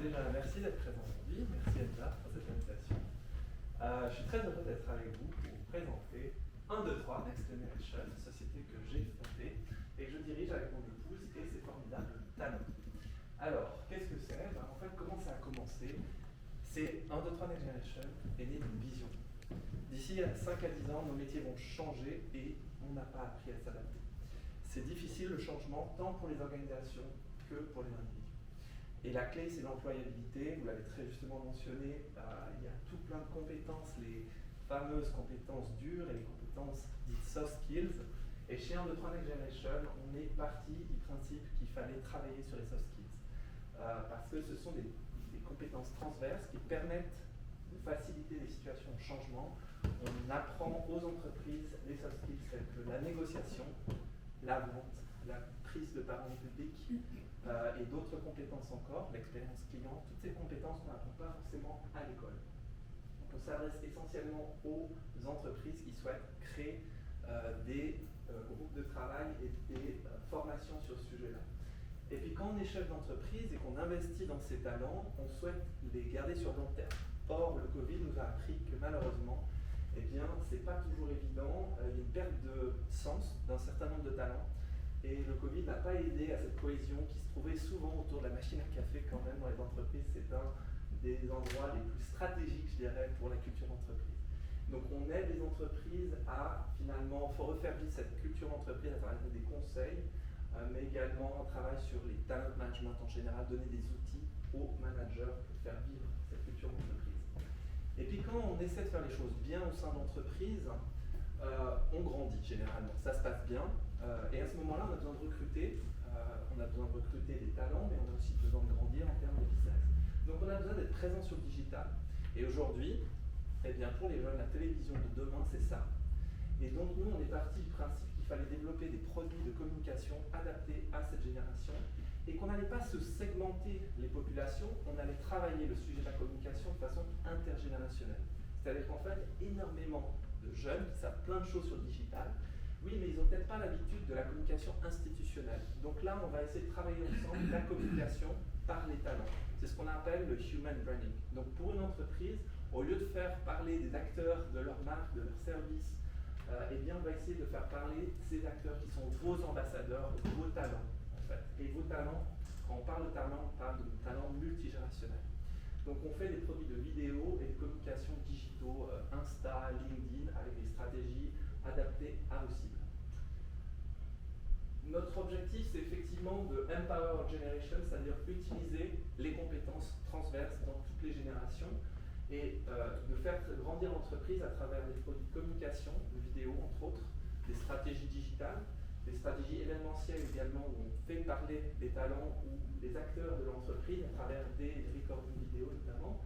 déjà, merci d'être présent aujourd'hui. Merci Elsa pour cette invitation. Je suis très heureux d'être avec vous pour vous présenter 1, 2, 3 Next Generation, une société que j'ai fondée et que je dirige avec mon épouse et ses formidables talents. Alors, qu'est-ce que c'est? En fait, comment ça a commencé? C'est 1, 2, 3 Next Generation est né d'une vision. D'ici 5 à 10 ans, nos métiers vont changer et on n'a pas appris à s'adapter. C'est difficile le changement tant pour les organisations que pour les individus. Et la clé, c'est l'employabilité. Vous l'avez très justement mentionné, il y a tout plein de compétences, les fameuses compétences dures et les compétences dites soft skills. Et chez 1, 2, 3 Next Generation, on est parti du principe qu'il fallait travailler sur les soft skills. Parce que ce sont des compétences transverses qui permettent de faciliter les situations de changement. On apprend aux entreprises les soft skills tels que la négociation, la vente, la prise de parole publique et d'autres compétences encore, l'expérience client, toutes ces compétences qu'on n'apprend pas forcément à l'école. Donc on s'adresse essentiellement aux entreprises qui souhaitent créer des groupes de travail et des formations sur ce sujet-là. Et puis quand on est chef d'entreprise et qu'on investit dans ces talents, on souhaite les garder sur long terme. Or, le Covid nous a appris que malheureusement, eh bien, c'est pas toujours évident, il y a une perte de sens d'un certain nombre de talents. Et le Covid n'a pas aidé à cette cohésion qui se trouvait souvent autour de la machine à café quand même dans les entreprises. C'est un des endroits les plus stratégiques, je dirais, pour la culture d'entreprise. Donc on aide les entreprises à finalement refaire vivre cette culture d'entreprise à travers des conseils, mais également on travaille sur les talent management en général, donner des outils aux managers pour faire vivre cette culture d'entreprise. Et puis quand on essaie de faire les choses bien au sein d'entreprise, on grandit généralement, ça se passe bien. Et à ce moment-là, on a besoin de recruter. On a besoin de recruter des talents, mais on a aussi besoin de grandir en termes de business. Donc on a besoin d'être présent sur le digital. Et aujourd'hui, eh bien, pour les jeunes, la télévision de demain, c'est ça. Et donc nous, on est parti du principe qu'il fallait développer des produits de communication adaptés à cette génération et qu'on n'allait pas se segmenter les populations, on allait travailler le sujet de la communication de façon intergénérationnelle. C'est-à-dire qu'en fait, énormément de jeunes qui savent plein de choses sur le digital, oui, mais ils n'ont peut-être pas l'habitude de la communication institutionnelle. Donc là, on va essayer de travailler ensemble la communication par les talents. C'est ce qu'on appelle le human branding. Donc pour une entreprise, au lieu de faire parler des acteurs de leur marque, de leur service, eh bien, on va essayer de faire parler ces acteurs qui sont vos ambassadeurs, vos talents, en fait. Et vos talents, quand on parle de talents, on parle de talents multigénérationnels. Donc on fait des produits de vidéo et de communication digitaux, Insta, LinkedIn, avec des stratégies adaptées à vos cibles. Notre objectif, c'est effectivement de empower our generation, c'est-à-dire utiliser les compétences transverses dans toutes les générations et de faire grandir l'entreprise à travers des produits de communication, de vidéo entre autres, des stratégies digitales, des stratégies événementielles également où on fait parler des talents ou des acteurs de l'entreprise à travers des recordings vidéo notamment.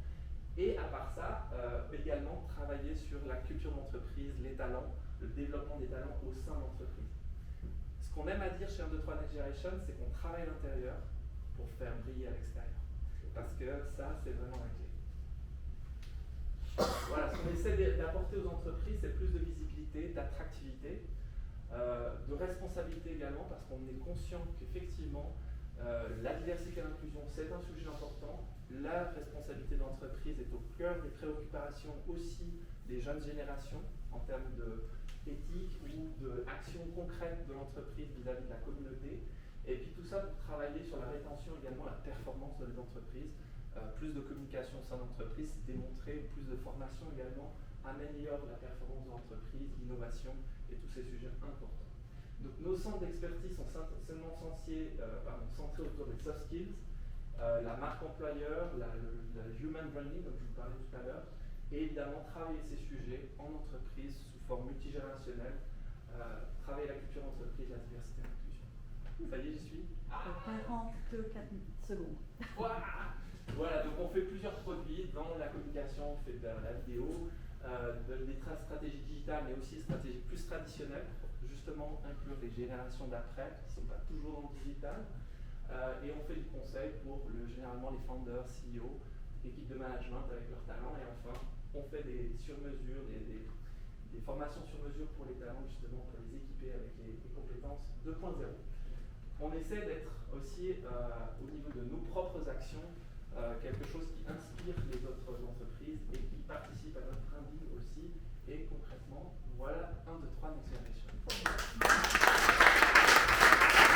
Et à part ça, également travailler sur la culture d'entreprise, les talents, le développement des talents au sein de l'entreprise. Ce qu'on aime à dire chez 1, 2, 3 Next Generation, c'est qu'on travaille à l'intérieur pour faire briller à l'extérieur. Parce que ça, c'est vraiment la clé. Voilà, ce qu'on essaie d'apporter aux entreprises, c'est plus de visibilité, d'attractivité, de responsabilité également, parce qu'on est conscient qu'effectivement, la diversité et l'inclusion, c'est un sujet important. La responsabilité de l'entreprise est au cœur des préoccupations aussi des jeunes générations en termes d'éthique ou d'action concrète de l'entreprise vis-à-vis de la communauté. Et puis tout ça pour travailler sur la rétention également, la performance de l'entreprise. Plus de communication au sein de l'entreprise, c'est démontré, plus de formation également améliore la performance de l'entreprise, l'innovation et tous ces sujets importants. Donc nos centres d'expertise sont seulement centrés autour des soft skills, la marque employeur, la human branding, comme je vous parlais tout à l'heure, et évidemment travailler ces sujets en entreprise sous forme multigénérationnelle, travailler la culture d'entreprise, la diversité et l'inclusion. Ça y est, j'y suis. 44 secondes. Voilà, donc on fait plusieurs produits dans la communication, on fait de la vidéo, des stratégies digitales, mais aussi des stratégies plus traditionnelles, pour justement inclure les générations d'après, qui ne sont pas toujours dans le digital. Et on fait du conseil pour généralement les founders, CEO, équipes de management avec leurs talents. Et enfin, on fait des sur-mesures, des formations sur mesure pour les talents, justement, pour les équiper avec les compétences 2.0. On essaie d'être aussi, au niveau de nos propres actions, quelque chose qui inspire les autres entreprises et qui participe